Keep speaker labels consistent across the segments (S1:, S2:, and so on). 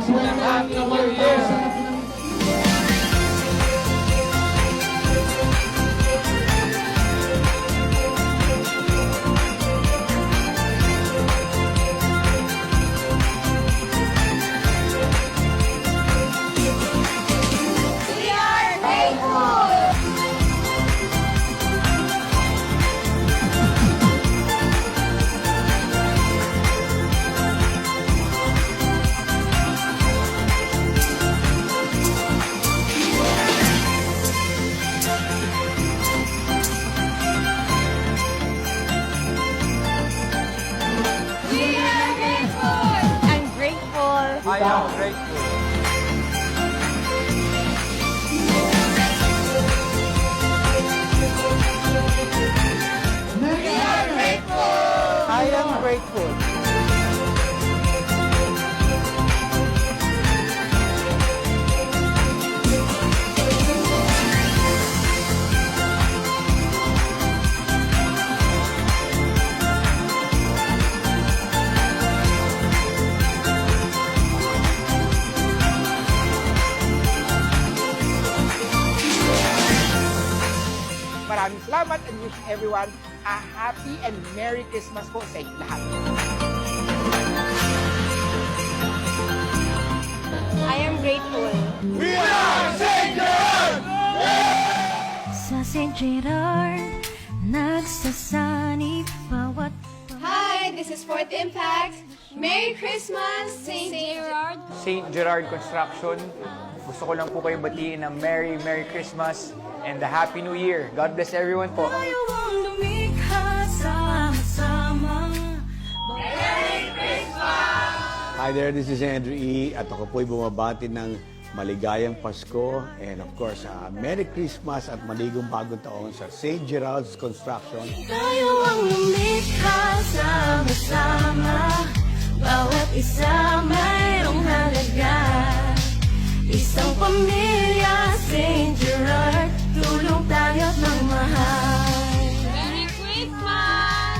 S1: Happy New Year!
S2: We are grateful! We are grateful! I'm grateful.
S1: I am grateful.
S2: We are grateful!
S1: I am grateful. Maraming salamat and wish everyone a happy and Merry Christmas po sa inyo lahat.
S2: I am grateful.
S3: Sa St. Gerard, nagsasanib bawat
S2: Hi, this is Fourth Impact. Merry Christmas, St. Gerard.
S1: St. Gerard Construction, gusto ko lang po kayong batiin ng Merry Christmas and a Happy New Year. God bless everyone po.
S3: tayo ang lumikha sama-sama.
S4: Hi there, this is Andrew E. At ako po'y bumabati ng maligayang Pasko and of course, Merry Christmas at maligong bagong taon sa St. Gerard's Construction.
S3: Tayo ang lumikha sama-sama. Bawat isa mayroong halaga. Isang pamilya, St. Gerard. Tulong tayo't magmahal.
S2: Merry Christmas!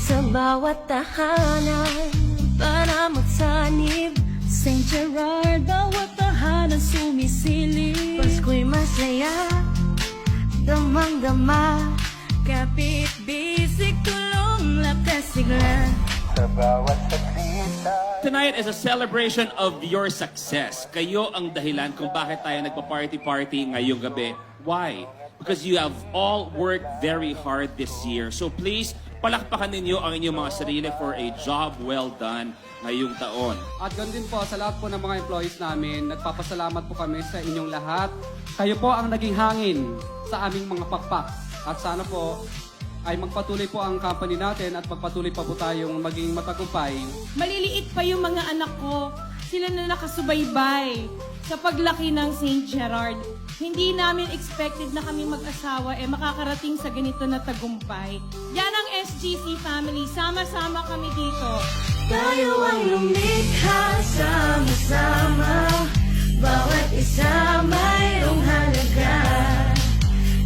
S3: Sa bawat tahanan, panamot sanib. St. Gerard, bawat tahanan sumisilip. Pasko'y masaya, damang-dama. Kapit, bisik, tulong, lakas, sigla.
S5: Tonight is a celebration of your success. Kayo ang dahilan kung bakit tayo nagpa-party-party ngayong gabi. Why? Because you have all worked very hard this year. So please, palakpakan ninyo ang inyong mga sarili for a job well done ngayong taon.
S6: At ganoon din po sa lahat po ng mga employees namin, nagpapasalamat po kami sa inyong lahat. Kayo po ang naging hangin sa aming mga pakpak. At sana po ay magpatuloy po ang company natin at magpatuloy pa po tayong maging matagumpay.
S7: Maliliit pa yung mga anak ko. Sila na nakasubaybay sa paglaki ng St. Gerard. Hindi namin expected na kami mag-asawa makakarating sa ganito na tagumpay. Yan ang SGC family. Sama-sama kami dito.
S3: Tayo ang lumikha sama-sama. Bawat isa mayroong halaga.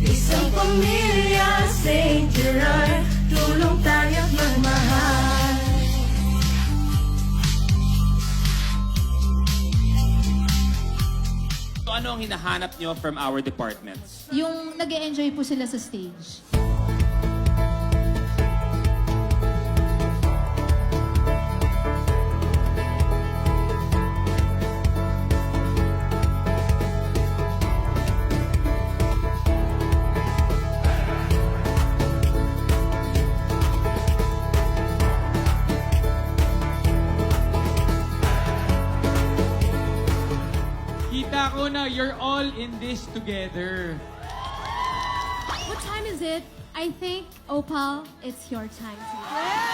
S3: Isang pamilya, St. Gerard. Tulong tayo't magmahal.
S5: So ano ang hinahanap nyo from our departments?
S8: Yung nag-e-enjoy po sila sa stage.
S9: Kita ko na you're all in this together.
S8: What time is it? I think, Opal, it's your time tonight.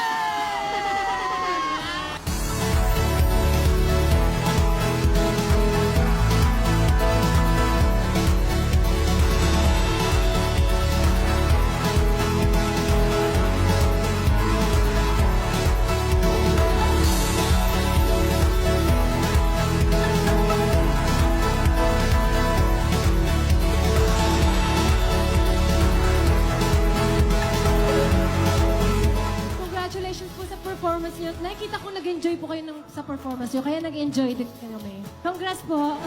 S8: nakita ko nag-enjoy po kayo sa performance nyo, kaya nag-enjoy din kami. Congrats po!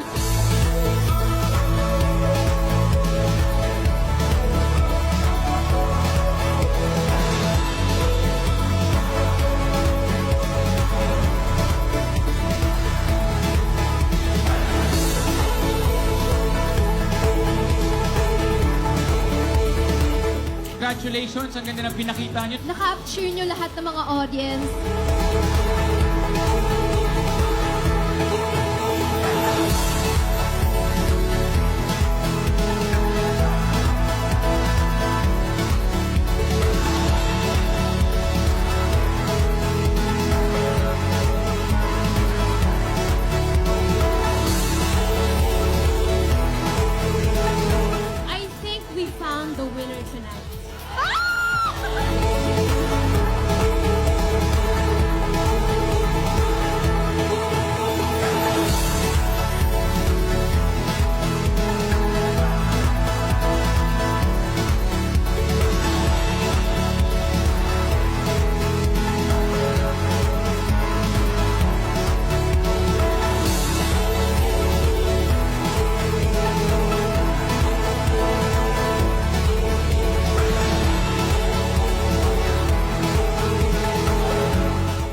S9: Congratulations, ang ganda ng pinakita nyo.
S2: Nakapture nyo lahat ng mga audience.
S8: I think we found the winner tonight.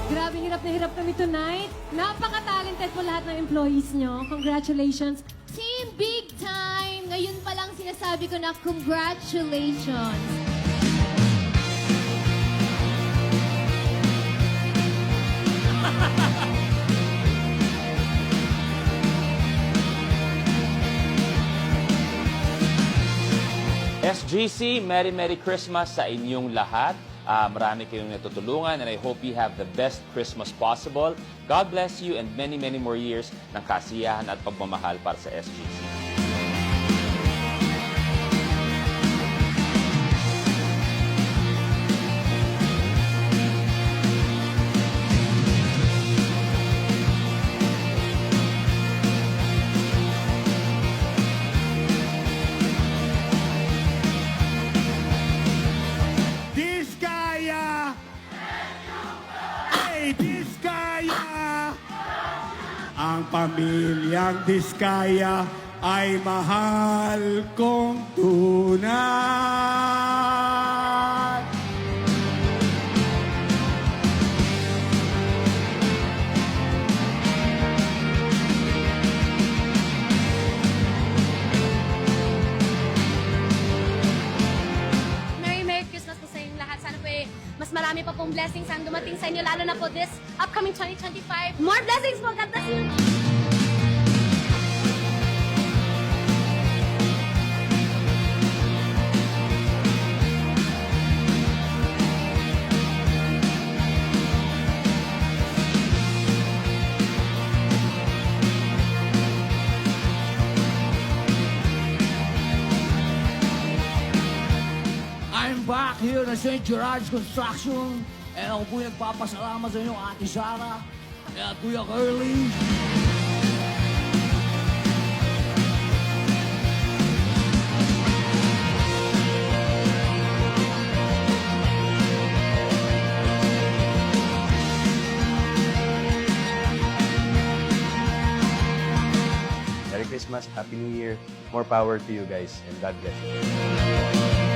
S8: Grabe, hirap na hirap kami tonight. Napaka-talented po lahat ng employees nyo. Congratulations.
S2: Team Big Time! Ngayon pa lang sinasabi ko na congratulations!
S5: SGC, Merry Merry Christmas sa inyong lahat. Marami kayong natutulungan and I hope you have the best Christmas possible. God bless you and many, many more years ng kasiyahan at pagmamahal para sa SGC.
S4: Diskaya! Hey, Diskaya! Ang pamilyang Diskaya ay mahal kong tunay.
S2: Merry Christmas po sa inyong lahat. Sana po mas marami pa pong blessings ang dumating sa inyo, lalo na po this upcoming 2025. More blessings po! God bless you!
S10: I'm back here na St. Gerard's Construction. And ako po nagpapasalamat sa inyo, Ate Sara, at Kuya Curly.
S1: Merry Christmas, Happy New Year. More power to you guys, and God bless you.